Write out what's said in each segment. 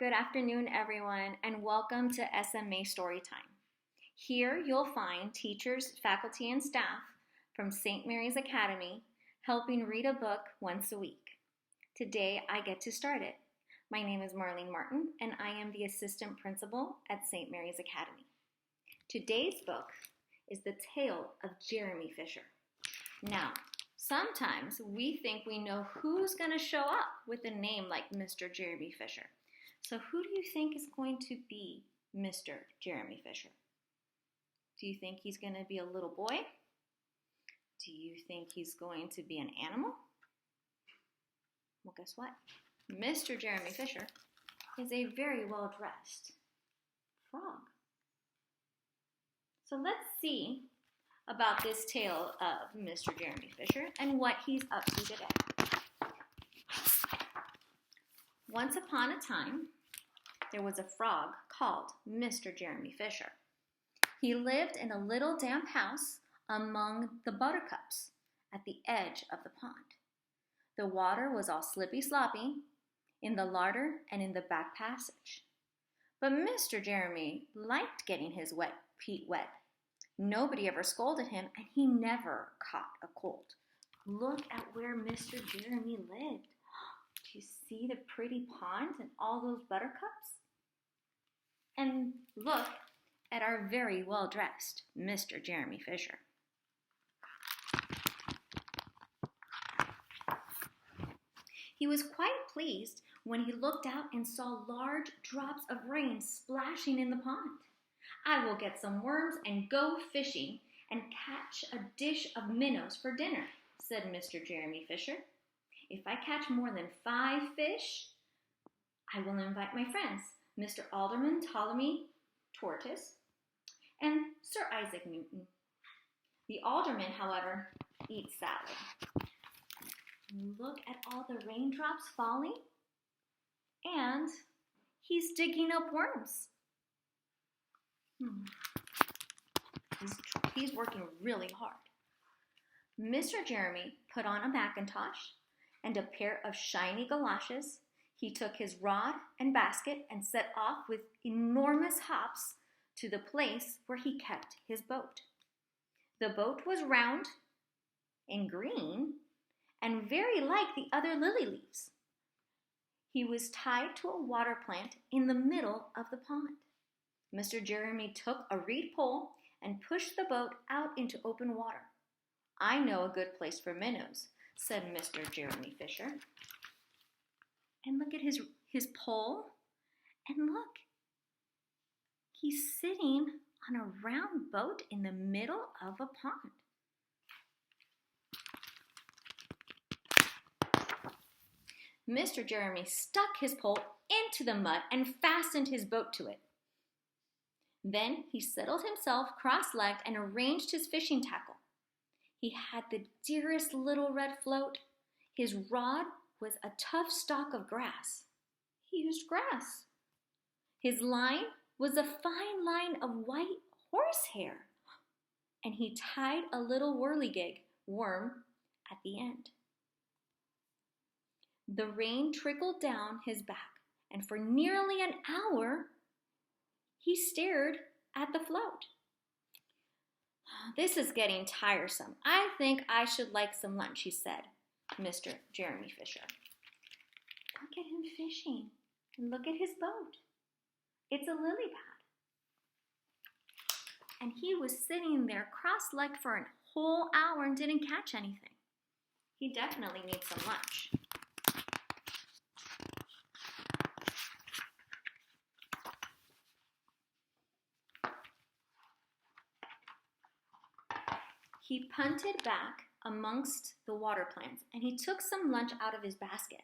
Good afternoon, everyone, and welcome to SMA Storytime. Here you'll find teachers, faculty, and staff from St. Mary's Academy helping read a book once a week. Today I get to start it. My name is Marlene Martin, and I am the assistant principal at St. Mary's Academy. Today's book is The Tale of Jeremy Fisher. Now, sometimes we think we know who's going to show up with a name like Mr. Jeremy Fisher. So who do you think is going to be Mr. Jeremy Fisher? Do you think he's going to be a little boy? Do you think he's going to be an animal? Well, guess what? Mr. Jeremy Fisher is a very well-dressed frog. So let's see about this tale of Mr. Jeremy Fisher and what he's up to today. Once upon a time, there was a frog called Mr. Jeremy Fisher. He lived in a little damp house among the buttercups at the edge of the pond. The water was all slippy-sloppy in the larder and in the back passage. But Mr. Jeremy liked getting his feet wet. Nobody ever scolded him, and he never caught a cold. Look at where Mr. Jeremy lived. Do you see the pretty pond and all those buttercups? And look at our very well-dressed Mr. Jeremy Fisher. He was quite pleased when he looked out and saw large drops of rain splashing in the pond. "I will get some worms and go fishing and catch a dish of minnows for dinner," said Mr. Jeremy Fisher. "If I catch more than 5 fish, I will invite my friends, Mr. Alderman Ptolemy Tortoise and Sir Isaac Newton. The alderman, however, eats salad." Look at all the raindrops falling, and he's digging up worms. He's working really hard. Mr. Jeremy put on a Macintosh and a pair of shiny galoshes. He took his rod and basket and set off with enormous hops to the place where he kept his boat. The boat was round and green and very like the other lily leaves. He was tied to a water plant in the middle of the pond. Mr. Jeremy took a reed pole and pushed the boat out into open water. "I know a good place for minnows," said Mr. Jeremy Fisher. And look at his pole, and look, he's sitting on a round boat in the middle of a pond. Mr. Jeremy stuck his pole into the mud and fastened his boat to it. Then he settled himself cross-legged and arranged his fishing tackle. He had the dearest little red float. His rod was a tough stalk of grass. He used grass. His line was a fine line of white horsehair, and he tied a little whirligig worm at the end. The rain trickled down his back, and for nearly an hour, he stared at the float. "This is getting tiresome. I think I should like some lunch," he said, Mr. Jeremy Fisher. Look at him fishing, and look at his boat. It's a lily pad. And he was sitting there cross-legged for a whole hour and didn't catch anything. He definitely needs some lunch. He punted back amongst the water plants, and he took some lunch out of his basket.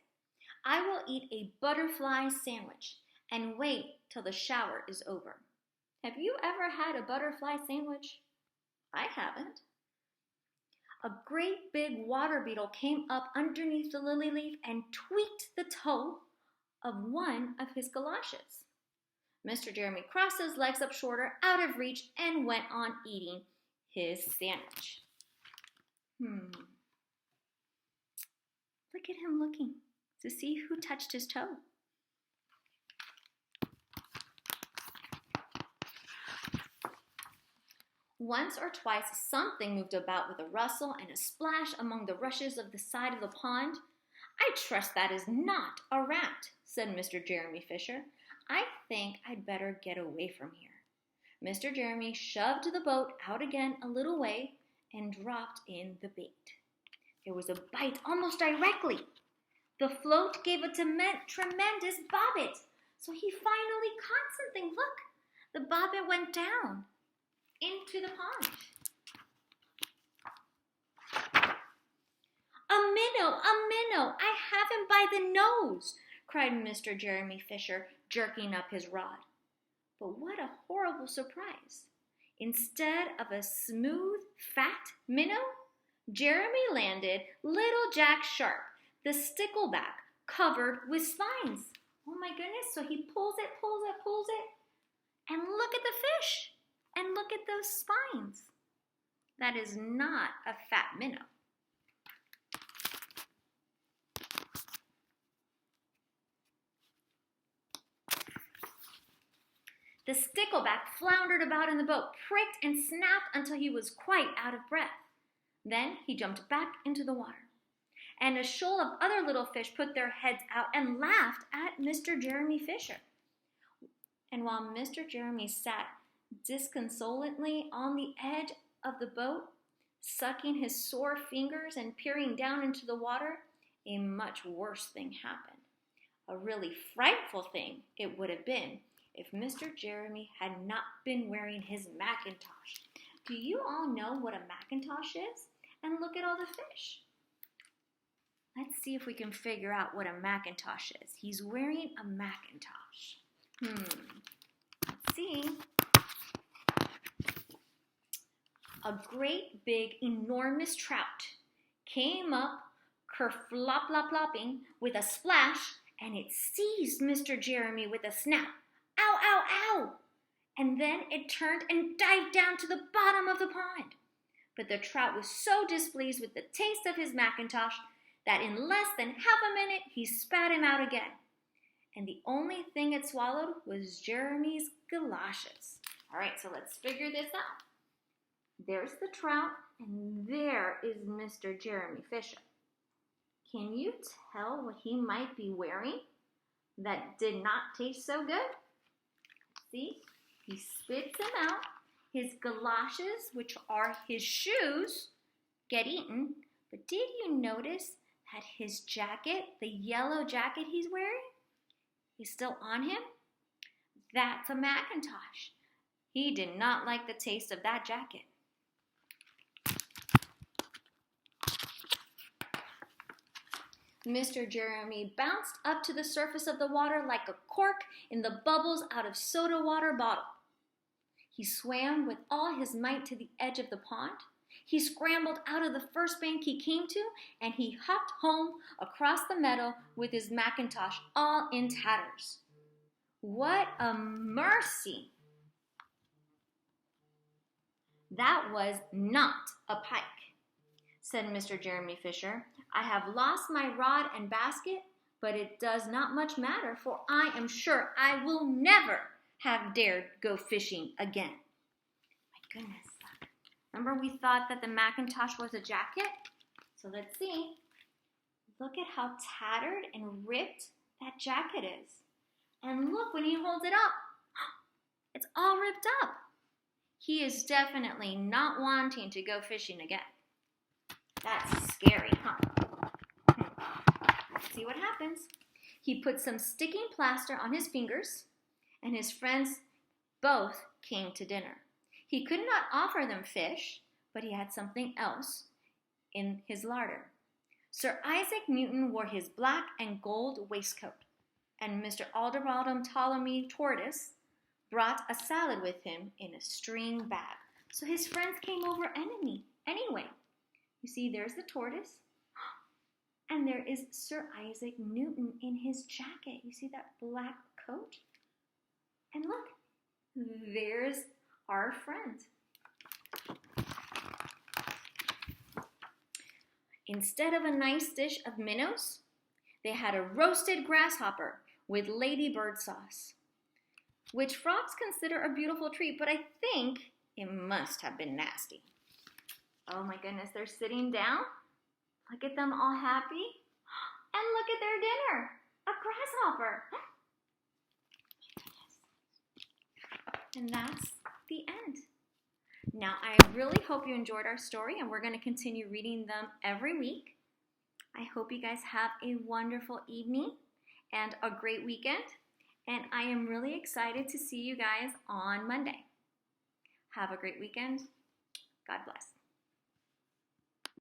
"I will eat a butterfly sandwich and wait till the shower is over." Have you ever had a butterfly sandwich? I haven't. A great big water beetle came up underneath the lily leaf and tweaked the toe of one of his galoshes. Mr. Jeremy crossed his legs up shorter, out of reach, and went on eating his sandwich. Look at him looking to see who touched his toe. Once or twice something moved about with a rustle and a splash among the rushes of the side of the pond. "I trust that is not a rat," said Mr. Jeremy Fisher. "I think I'd better get away from here." Mr. Jeremy shoved the boat out again a little way and dropped in the bait. There was a bite almost directly. The float gave a tremendous bobbit, so he finally caught something. Look, the bobbit went down into the pond. "A minnow, a minnow! I have him by the nose!" cried Mr. Jeremy Fisher, jerking up his rod. But what a horrible surprise! Instead of a smooth, fat minnow, Jeremy landed little Jack Sharp, the stickleback, covered with spines. Oh my goodness, so he pulls it, and look at the fish, and look at those spines. That is not a fat minnow. The stickleback floundered about in the boat, pricked and snapped until he was quite out of breath. Then he jumped back into the water. And a shoal of other little fish put their heads out and laughed at Mr. Jeremy Fisher. And while Mr. Jeremy sat disconsolately on the edge of the boat, sucking his sore fingers and peering down into the water, a much worse thing happened. A really frightful thing it would have been if Mr. Jeremy had not been wearing his Macintosh. Do you all know what a Macintosh is? And look at all the fish. Let's see if we can figure out what a Macintosh is. He's wearing a Macintosh. Let's see. A great big enormous trout came up kerflop-lop-lopping with a splash, and it seized Mr. Jeremy with a snap. Ow, ow, ow! And then it turned and dived down to the bottom of the pond. But the trout was so displeased with the taste of his Macintosh that in less than half a minute he spat him out again. And the only thing it swallowed was Jeremy's galoshes. All right, so let's figure this out. There's the trout, and there is Mr. Jeremy Fisher. Can you tell what he might be wearing that did not taste so good? See, he spits them out. His galoshes, which are his shoes, get eaten. But did you notice that his jacket, the yellow jacket he's wearing, is still on him? That's a Macintosh. He did not like the taste of that jacket. Mr. Jeremy bounced up to the surface of the water like a cork in the bubbles out of soda water bottle. He swam with all his might to the edge of the pond. He scrambled out of the first bank he came to, and he hopped home across the meadow with his Macintosh all in tatters. What a mercy! That was not a pike, said Mr. Jeremy Fisher. I have lost my rod and basket, but it does not much matter, for I am sure I will never have dared go fishing again. My goodness. Remember we thought that the Macintosh was a jacket? So let's see. Look at how tattered and ripped that jacket is. And look, when he holds it up, it's all ripped up. He is definitely not wanting to go fishing again. That's scary, huh? Let's see what happens. He put some sticking plaster on his fingers, and his friends both came to dinner. He could not offer them fish, but he had something else in his larder. Sir Isaac Newton wore his black and gold waistcoat, and Mr. Alderbottom Ptolemy Tortoise brought a salad with him in a string bag. So his friends came over anyway. You see, there's the tortoise, and there is Sir Isaac Newton in his jacket. You see that black coat? And look, there's our friend. Instead of a nice dish of minnows, they had a roasted grasshopper with ladybird sauce, which frogs consider a beautiful treat, but I think It must have been nasty. Oh my goodness, they're sitting down. Look at them all happy. And look at their dinner, a grasshopper. And that's the end. Now, I really hope you enjoyed our story, and we're going to continue reading them every week. I hope you guys have a wonderful evening and a great weekend. And I am really excited to see you guys on Monday. Have a great weekend. God bless.